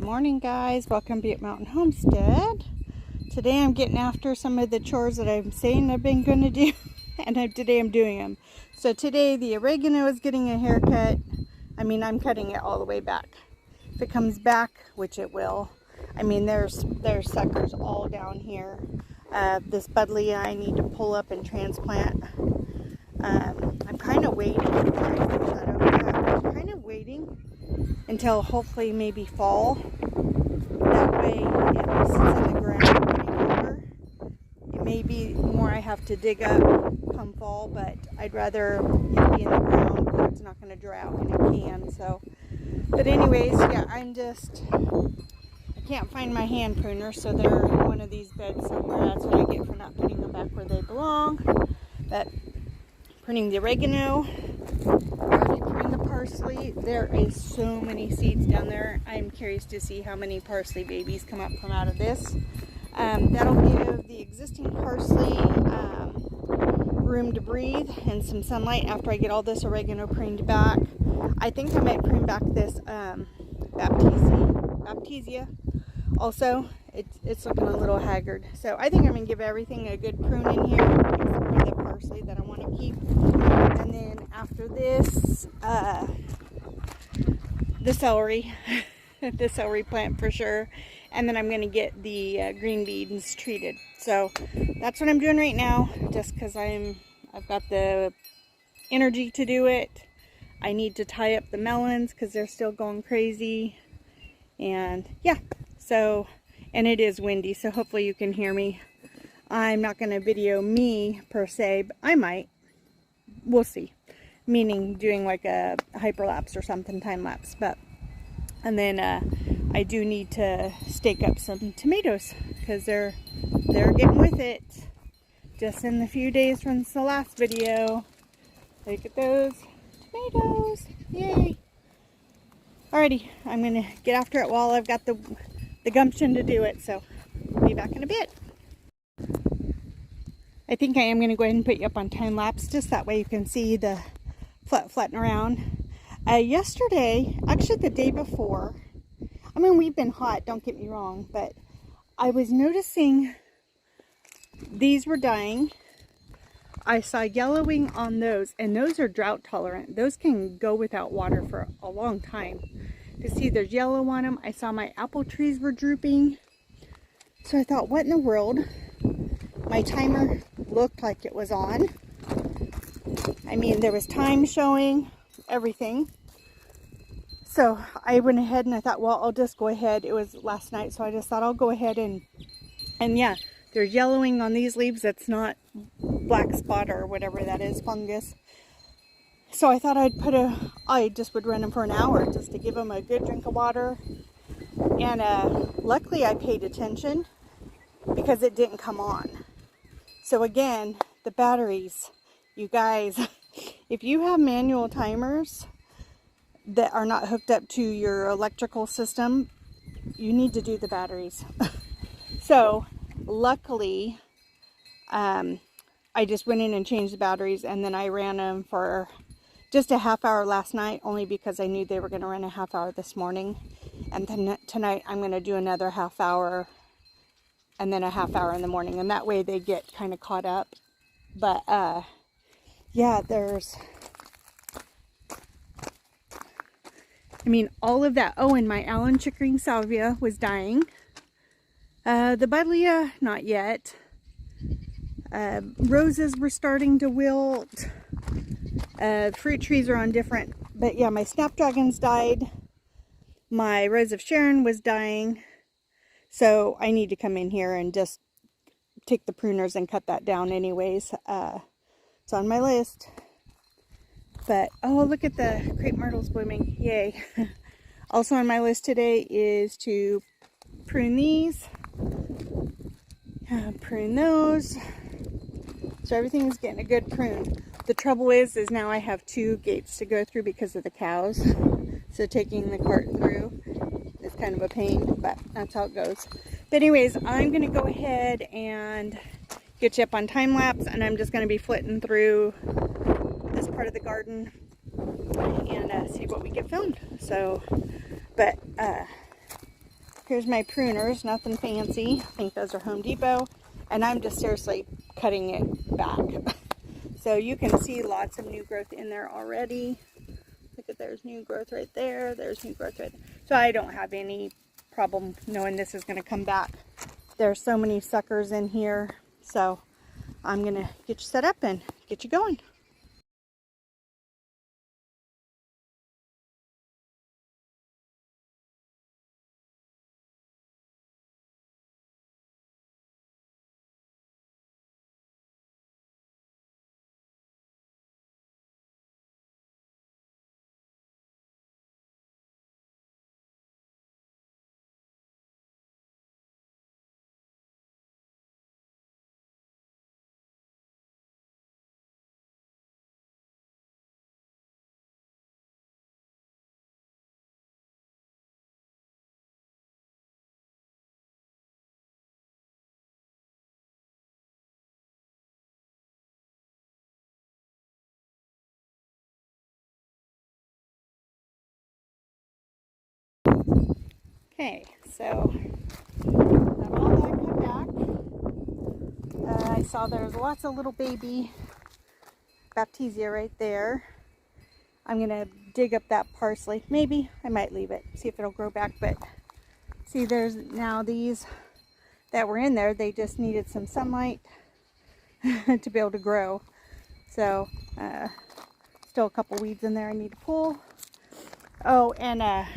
Good morning, guys. Welcome to Butte Mountain Homestead. Today I'm getting after some of the chores that I'm saying I've been going to do, and today I'm doing them. So today the oregano is getting a haircut. I mean, I'm cutting it all the way back. If it comes back, which it will, I mean, there's suckers all down here. This buddleia I need to pull up and transplant. I'm kind of waiting. I'm kind of waiting until hopefully maybe fall. That way it sits in the ground longer. It may be more I have to dig up come fall, but I'd rather it be in the ground where it's not going to dry out in a can. So, but anyways, yeah, I can't find my hand pruner, so they're in one of these beds somewhere. That's what I get for not putting them back where they belong. But pruning the oregano, already pruned the parsley. There is so many seeds down there. I'm curious to see how many parsley babies come up from out of this. That'll give the existing parsley room to breathe and some sunlight after I get all this oregano pruned back. I think I might prune back this baptisia. Also, it's looking a little haggard. So I think I'm going to give everything a good prune in here, except for the parsley that I want to keep. And then after this, the celery, the celery plant for sure. And then I'm going to get the green beans treated. So that's what I'm doing right now, just because I've got the energy to do it. I need to tie up the melons because they're still going crazy. And yeah, so, and it is windy, so hopefully you can hear me. I'm not going to video me per se, but I might. We'll see. Meaning doing like a hyperlapse or something, time lapse. But, and then I do need to stake up some tomatoes because they're getting with it. Just in the few days from the last video. Look at those tomatoes. Yay. Alrighty, I'm going to get after it while I've got the gumption to do it. So, I'll be back in a bit. I think I am going to go ahead and put you up on time lapse, just that way you can see the flitting around. Yesterday, actually the day before, I mean, we've been hot, don't get me wrong, but I was noticing these were dying. I saw yellowing on those, and those are drought tolerant. Those can go without water for a long time. To see there's yellow on them. I saw my apple trees were drooping. So I thought, what in the world? My timer looked like it was on. I mean, there was time showing, everything. So I went ahead and I thought, well, I'll just go ahead. It was last night, so I just thought I'll go ahead and yeah, there's yellowing on these leaves. That's not black spot or whatever that is, fungus. So I thought I just would run them for an hour just to give them a good drink of water. And luckily I paid attention because it didn't come on. So again, the batteries, you guys, if you have manual timers that are not hooked up to your electrical system, you need to do the batteries. So luckily, I just went in and changed the batteries, and then I ran them for just a half hour last night, only because I knew they were going to run a half hour this morning. And then tonight I'm going to do another half hour and then a half hour in the morning, and that way they get kind of caught up. But yeah, I mean, all of that. Oh, and my Allen Chickering salvia was dying. The buddleia, not yet. Roses were starting to wilt. Fruit trees are on different, but yeah, my snapdragons died. My Rose of Sharon was dying. So I need to come in here and just take the pruners and cut that down anyways. It's on my list. But, oh, look at the crepe myrtles blooming. Yay. Also on my list today is to prune these. Prune those. So everything's getting a good prune. The trouble is now I have 2 gates to go through because of the cows. So taking the cart through is kind of a pain, but that's how it goes. But anyways, I'm going to go ahead and get you up on time lapse, and I'm just going to be flitting through this part of the garden and see what we get filmed. So, but here's my pruners, nothing fancy. I think those are Home Depot. And I'm just seriously cutting it back. So you can see lots of new growth in there already. Look at, there's new growth right there. There's new growth right there. So I don't have any problem knowing this is going to come back. There's so many suckers in here. So I'm going to get you set up and get you going. Okay, so got all that cut back. I saw there's lots of little baby baptisia right there. I'm gonna dig up that parsley. Maybe I might leave it, see if it'll grow back. But see, there's now these that were in there. They just needed some sunlight to be able to grow. So still a couple weeds in there I need to pull. Oh, and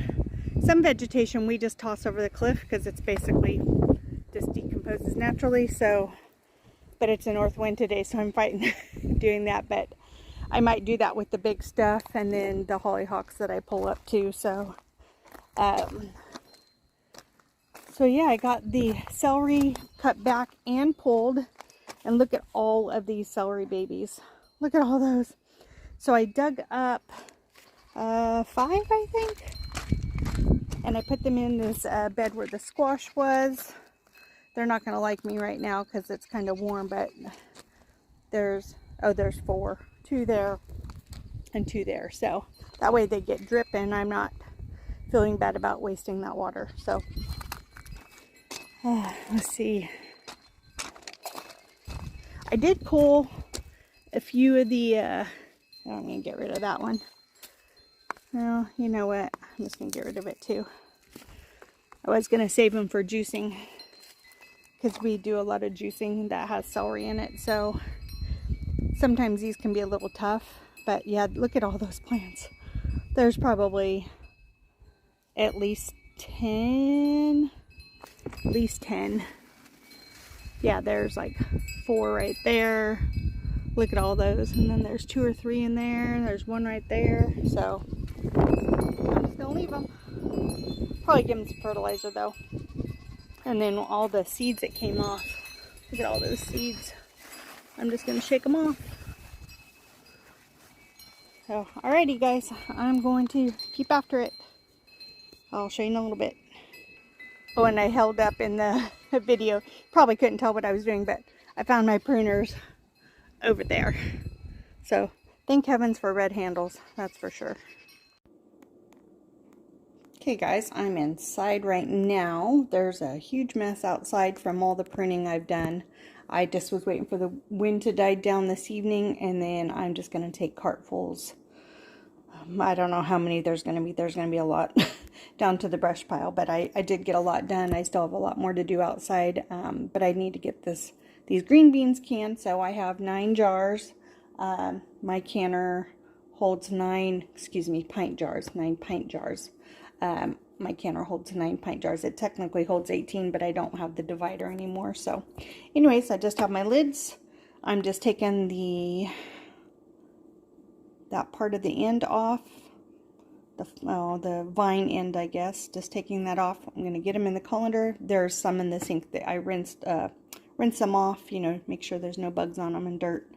some vegetation we just toss over the cliff because it's basically just decomposes naturally. So, but it's a north wind today, so I'm fighting doing that. But I might do that with the big stuff, and then the hollyhocks that I pull up too. So, so yeah, I got the celery cut back and pulled, and look at all of these celery babies. Look at all those. So I dug up 5, I think, and I put them in this bed where the squash was. They're not going to like me right now because it's kind of warm, but there's 4. 2 there and 2 there. So that way they get drip and I'm not feeling bad about wasting that water. So let's see. I did pull a few of the, I'm going to get rid of that one. Well, you know what? I'm just going to get rid of it too. I was going to save them for juicing because we do a lot of juicing that has celery in it. So sometimes these can be a little tough. But yeah, look at all those plants. There's probably at least 10. At least 10. Yeah, there's like 4 right there. Look at all those. And then there's 2 or 3 in there. There's 1 right there. So I'm just gonna leave them. Probably give them some fertilizer though. And then all the seeds that came off. Look at all those seeds. I'm just gonna shake them off. So, alrighty guys, I'm going to keep after it. I'll show you in a little bit. Oh, and I held up in the video. Probably couldn't tell what I was doing, but I found my pruners over there. So, thank heavens for red handles, that's for sure. Okay guys, I'm inside right now. There's a huge mess outside from all the pruning I've done. I just was waiting for the wind to die down this evening, and then I'm just going to take cartfuls. I don't know how many there's going to be. There's going to be a lot down to the brush pile, but I did get a lot done. I still have a lot more to do outside, but I need to get these green beans canned. So I have 9 jars. My canner holds 9 pint jars. My canner holds 9 pint jars. It technically holds 18, but I don't have the divider anymore. So anyways, I just have my lids. I'm just taking that part of the end off, the vine end, I guess. Just taking that off. I'm going to get them in the colander. There's some in the sink that I rinse them off, you know, make sure there's no bugs on them and dirt.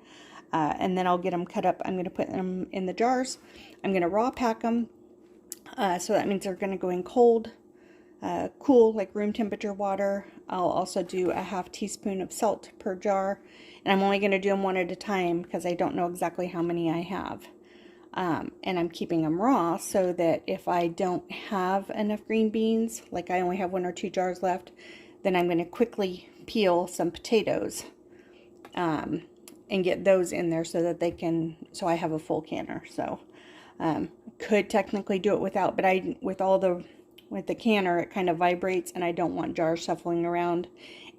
And then I'll get them cut up. I'm going to put them in the jars. I'm going to raw pack them. So that means they're going to go in cold, cool, like room temperature water. I'll also do a ½ teaspoon of salt per jar. And I'm only going to do them one at a time because I don't know exactly how many I have. And I'm keeping them raw so that if I don't have enough green beans, like I only have 1 or 2 jars left, then I'm going to quickly peel some potatoes and get those in there so that so I have a full canner. So could technically do it without, but with the canner, it kind of vibrates, and I don't want jars shuffling around,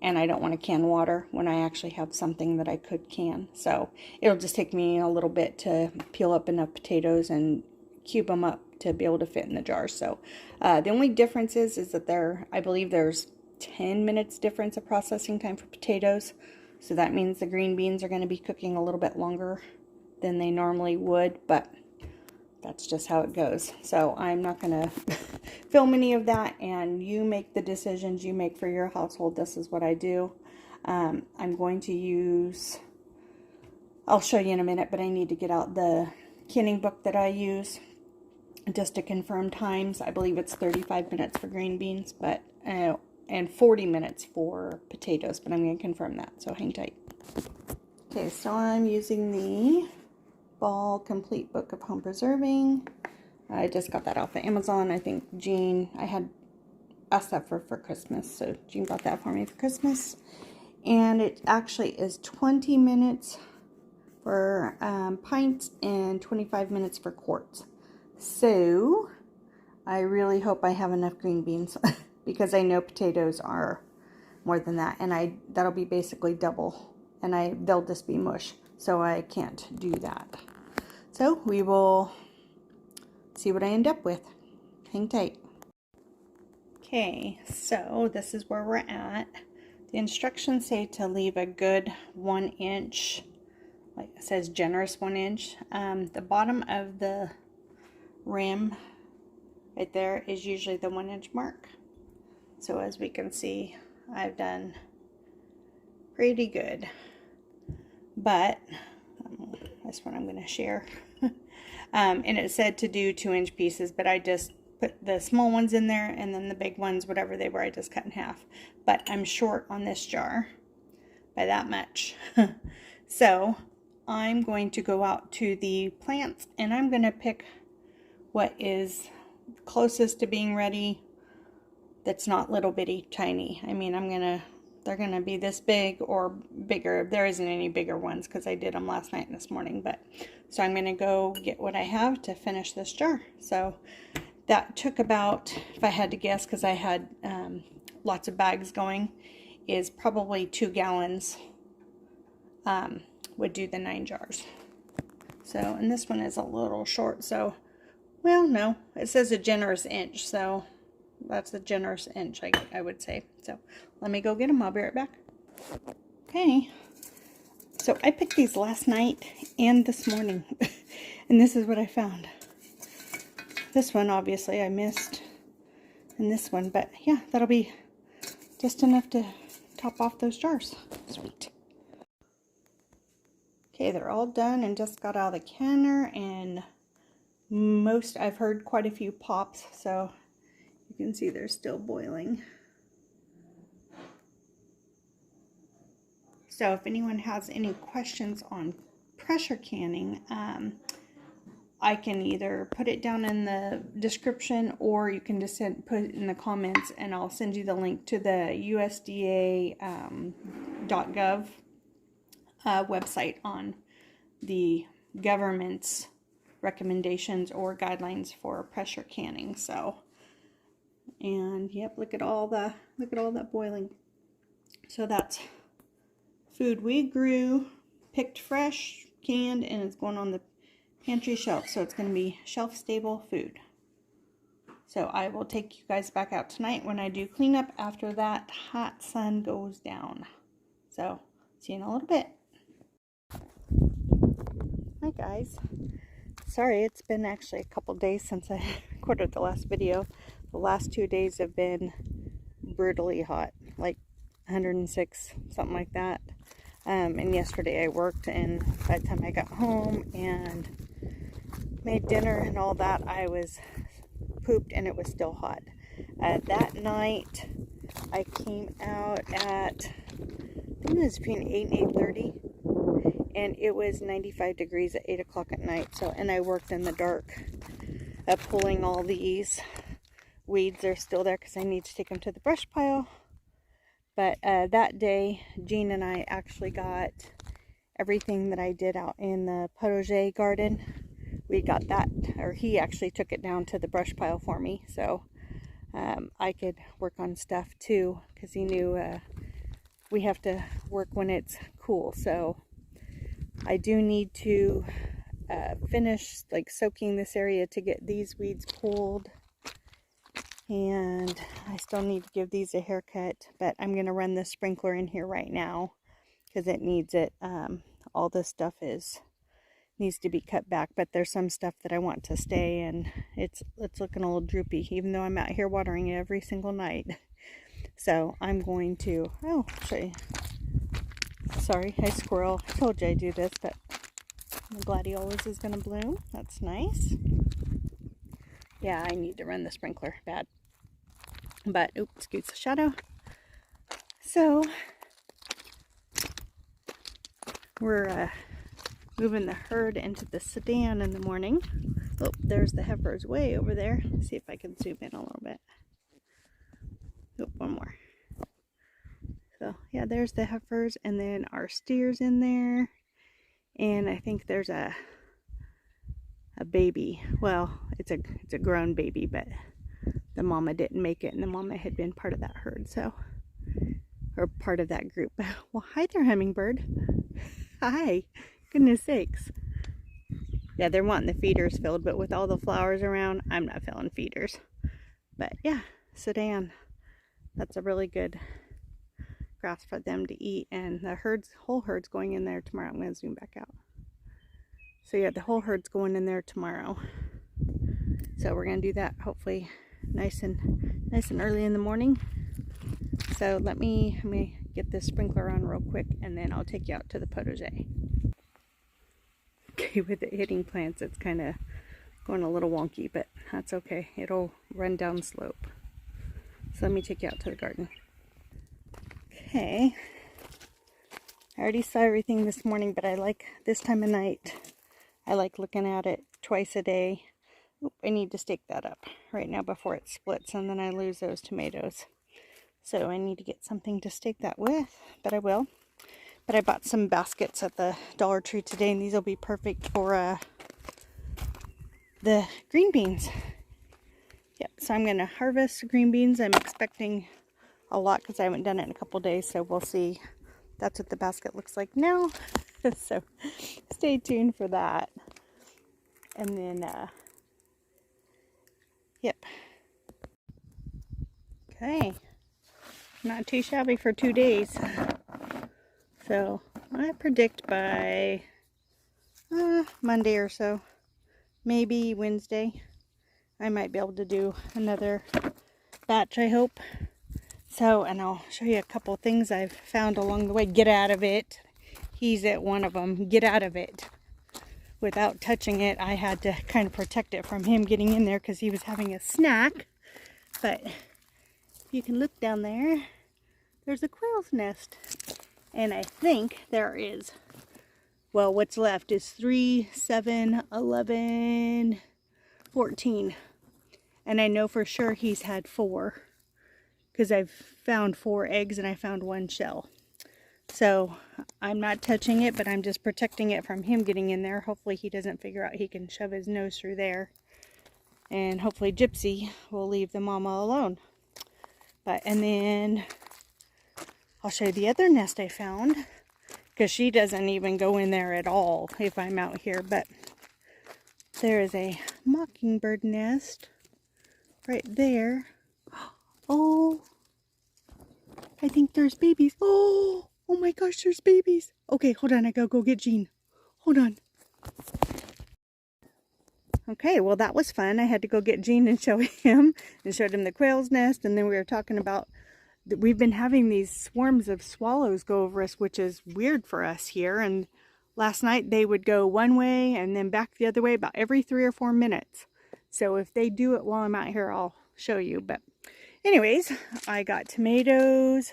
and I don't want to can water when I actually have something that I could can. So it'll just take me a little bit to peel up enough potatoes and cube them up to be able to fit in the jars. So the only difference is that I believe there's 10 minutes difference of processing time for potatoes. So that means the green beans are going to be cooking a little bit longer than they normally would, but that's just how it goes. So I'm not going to film any of that, and you make the decisions you make for your household. This is what I do. I'm going to use, I'll show you in a minute, but I need to get out the canning book that I use just to confirm times. I believe it's 35 minutes for green beans, but and 40 minutes for potatoes, but I'm going to confirm that, so hang tight. Okay, so I'm using the Ball Complete Book of Home Preserving. I just got that off of Amazon. I think I had asked that for Christmas, so Jean bought that for me for Christmas. And it actually is 20 minutes for pints and 25 minutes for quarts. So I really hope I have enough green beans because I know potatoes are more than that, and that'll be basically double, and they'll just be mush, so I can't do that. So we will see what I end up with. Hang tight. Okay, so this is where we're at. The instructions say to leave a good 1 inch, like it says generous 1 inch. The bottom of the rim right there is usually the 1 inch mark. So as we can see, I've done pretty good. But this one I'm going to share. And it said to do 2 inch pieces, but I just put the small ones in there, and then the big ones, whatever they were, I just cut in half. But I'm short on this jar by that much. So I'm going to go out to the plants, and I'm going to pick what is closest to being ready that's not little bitty tiny. I mean, they're going to be this big or bigger. There isn't any bigger ones because I did them last night and this morning. So I'm going to go get what I have to finish this jar. So that took about, if I had to guess, because I had lots of bags going, is probably 2 gallons would do the 9 jars. So, and this one is a little short. So, well, no, it says a generous inch. So that's a generous inch, I would say. So let me go get them. I'll be right back. Okay. So I picked these last night and this morning. And this is what I found. This one, obviously, I missed. And this one. But yeah, that'll be just enough to top off those jars. Sweet. Okay, they're all done and just got out of the canner. And I've heard quite a few pops. So you can see they're still boiling. So if anyone has any questions on pressure canning, I can either put it down in the description, or you can just put it in the comments, and I'll send you the link to the USDA.gov website on the government's recommendations or guidelines for pressure canning. So, and yep, look at all that boiling. So that's food we grew, picked fresh, canned, and it's going on the pantry shelf. So it's going to be shelf stable food. So I will take you guys back out tonight when I do cleanup after that hot sun goes down. So see you in a little bit. Hi guys. Sorry, it's been actually a couple days since I recorded the last video. The last 2 days have been brutally hot, like 106, something like that. And yesterday I worked, and by the time I got home and made dinner and all that, I was pooped and it was still hot. That night I came out at, I think it was between 8 and 8:30, and it was 95 degrees at 8 o'clock at night. So, and I worked in the dark pulling all these weeds. Are still there because I need to take them to the brush pile. But that day, Jean and I actually got everything that I did out in the potager garden. We got that, or he actually took it down to the brush pile for me, so I could work on stuff too, because he knew we have to work when it's cool. So I do need to finish like soaking this area to get these weeds pulled, and I still need to give these a haircut, but I'm going to run the sprinkler in here right now because it needs it. All this stuff needs to be cut back, but there's some stuff that I want to stay, and it's looking a little droopy, even though I'm out here watering it every single night. So I'm going to, oh, show you. Sorry, hi squirrel. I told you I'd do this, but the gladiolus is going to bloom. That's nice. Yeah, I need to run the sprinkler bad. But, oops, excuse the shadow. So, we're moving the herd into the sedan in the morning. Oh, there's the heifers way over there. Let's see if I can zoom in a little bit. Oh, one more. So, yeah, there's the heifers, and then our steers in there. And I think there's a baby. Well, it's a grown baby, but the mama didn't make it, and the mama had been part of that herd, so, or part of that group. Well, hi there, hummingbird. Hi. Goodness sakes. Yeah, they're wanting the feeders filled, but with all the flowers around, I'm not filling feeders. But yeah, sedan. That's a really good grass for them to eat, and the whole herd's going in there tomorrow. I'm going to zoom back out. So yeah, the whole herd's going in there tomorrow. So we're going to do that hopefully nice and early in the morning. So let me get this sprinkler on real quick, and then I'll take you out to the potager. Okay, with it hitting plants, it's kind of going a little wonky, but that's okay. It'll run down slope. So let me take you out to the garden. Okay. I already saw everything this morning, but I like this time of night. I like looking at it twice a day. Oop, I need to stake that up right now before it splits, and then I lose those tomatoes. So I need to get something to stake that with, but I will. But I bought some baskets at the Dollar Tree today, and these will be perfect for the green beans. Yep, so I'm going to harvest green beans. I'm expecting a lot because I haven't done it in a couple days, so we'll see. That's what the basket looks like now. So stay tuned for that. And then, yep. Okay. Not too shabby for 2 days. So I predict by Monday or so, maybe Wednesday, I might be able to do another batch, I hope. So, and I'll show you a couple things I've found along the way. Get out of it. He's at one of them. Get out of it. Without touching it, I had to kind of protect it from him getting in there because he was having a snack. But you can look down there. There's a quail's nest. And I think there is, well, what's left is 3, 7, 11, 14. And I know for sure he's had 4. Because I've found 4 eggs and I found 1 shell. So I'm not touching it, but I'm just protecting it from him getting in there. Hopefully he doesn't figure out he can shove his nose through there. And hopefully Gypsy will leave the mama alone. But, and then I'll show you the other nest I found, because she doesn't even go in there at all if I'm out here. But there is a mockingbird nest right there. Oh, I think there's babies. Oh my gosh, there's babies. Okay, hold on, I gotta go get Jean. Hold on. Okay, well that was fun. I had to go get Jean and show him, and showed him the quail's nest, and then we were talking about we've been having these swarms of swallows go over us, which is weird for us here. And last night they would go one way and then back the other way about every 3 or 4 minutes. So if they do it while I'm out here, I'll show you. But anyways, I got tomatoes,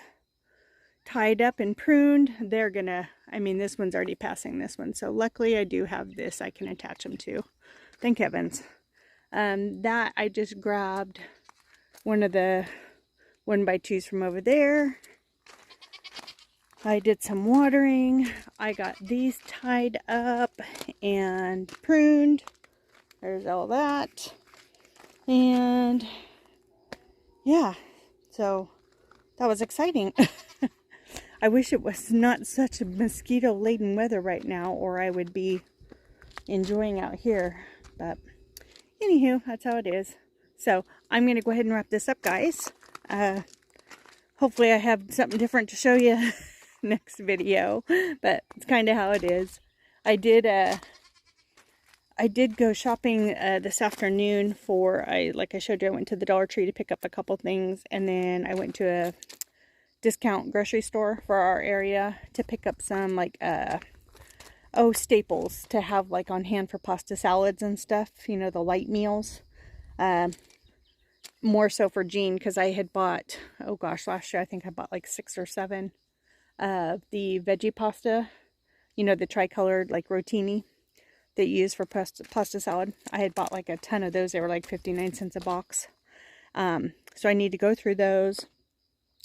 tied up and pruned. They're gonna, I mean, this one's already passing this one. So luckily I do have this I can attach them to. Thank heavens. That I just grabbed one of the 1x2s from over there. I did some watering. I got these tied up and pruned. There's all that. And yeah, so that was exciting. I wish it was not such a mosquito-laden weather right now, or I would be enjoying out here. But anywho, that's how it is. So I'm going to go ahead and wrap this up, guys. Hopefully I have something different to show you next video, but it's kind of how it is. I did go shopping this afternoon for, like I showed you, I went to the Dollar Tree to pick up a couple things, and then I went to a discount grocery store for our area to pick up some like staples to have like on hand for pasta salads and stuff, you know, the light meals. More so for Jean, because I had bought, oh gosh, last year I think I bought like 6 or 7 the veggie pasta, you know, the tricolored like rotini that you use for pasta salad. I had bought like a ton of those. They were like 59 cents a box. So I need to go through those.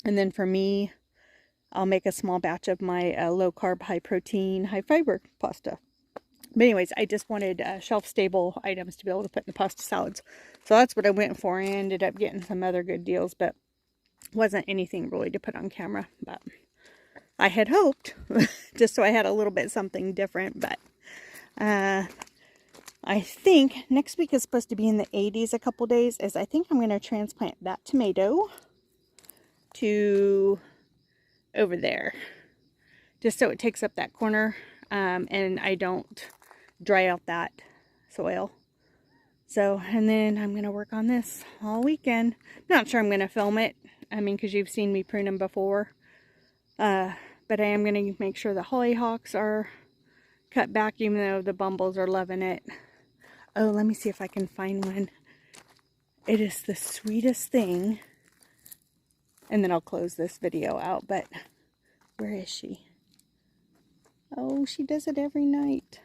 And then for me, I'll make a small batch of my low carb, high protein, high fiber pasta. But anyways, I just wanted shelf stable items to be able to put in the pasta salads. So that's what I went for. I ended up getting some other good deals, but wasn't anything really to put on camera. But I had hoped, just so I had a little bit something different. But I think next week is supposed to be in the 80s a couple days, as I think I'm going to transplant that tomato to over there, just so it takes up that corner, and I don't dry out that soil. So, and then I'm going to work on this all weekend. Not sure I'm going to film it, I mean, because you've seen me prune them before, but I am going to make sure the hollyhocks are cut back, even though the bumbles are loving it. Oh, let me see if I can find one. It is the sweetest thing. And then I'll close this video out, but where is she? Oh, she does it every night.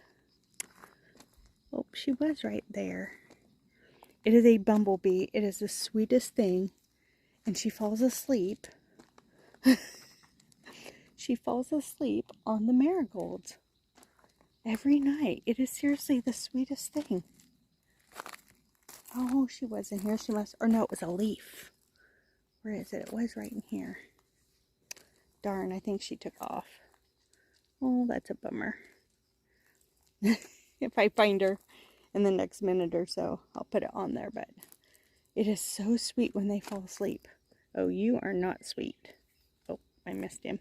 Oh, she was right there. It is a bumblebee. It is the sweetest thing. And she falls asleep. She falls asleep on the marigolds every night. It is seriously the sweetest thing. Oh, she was in here. She must, or no, it was a leaf. Where is it? It was right in here. Darn, I think she took off. Oh, that's a bummer. If I find her in the next minute or so, I'll put it on there. But it is so sweet when they fall asleep. Oh, you are not sweet. Oh, I missed him.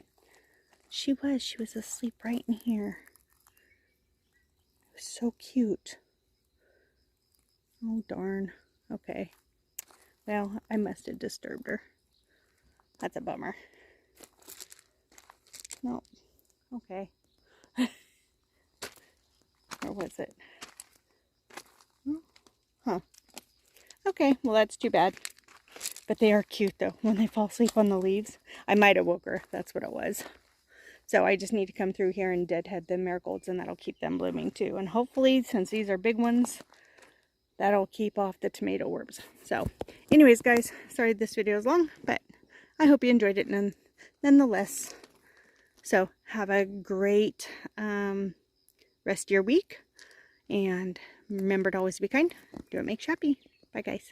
She was asleep right in here. It was so cute. Oh, darn. Okay. Well, I must have disturbed her. That's a bummer. No. Okay. Or was it? Huh. Okay, well that's too bad. But they are cute though, when they fall asleep on the leaves. I might have woke her. That's what it was. So I just need to come through here and deadhead the marigolds, and that'll keep them blooming too. And hopefully, since these are big ones, that'll keep off the tomato worms. So anyways, guys, sorry this video is long, but I hope you enjoyed it nonetheless. So have a great rest of your week, and remember to always be kind. Do what makes you happy. Bye, guys.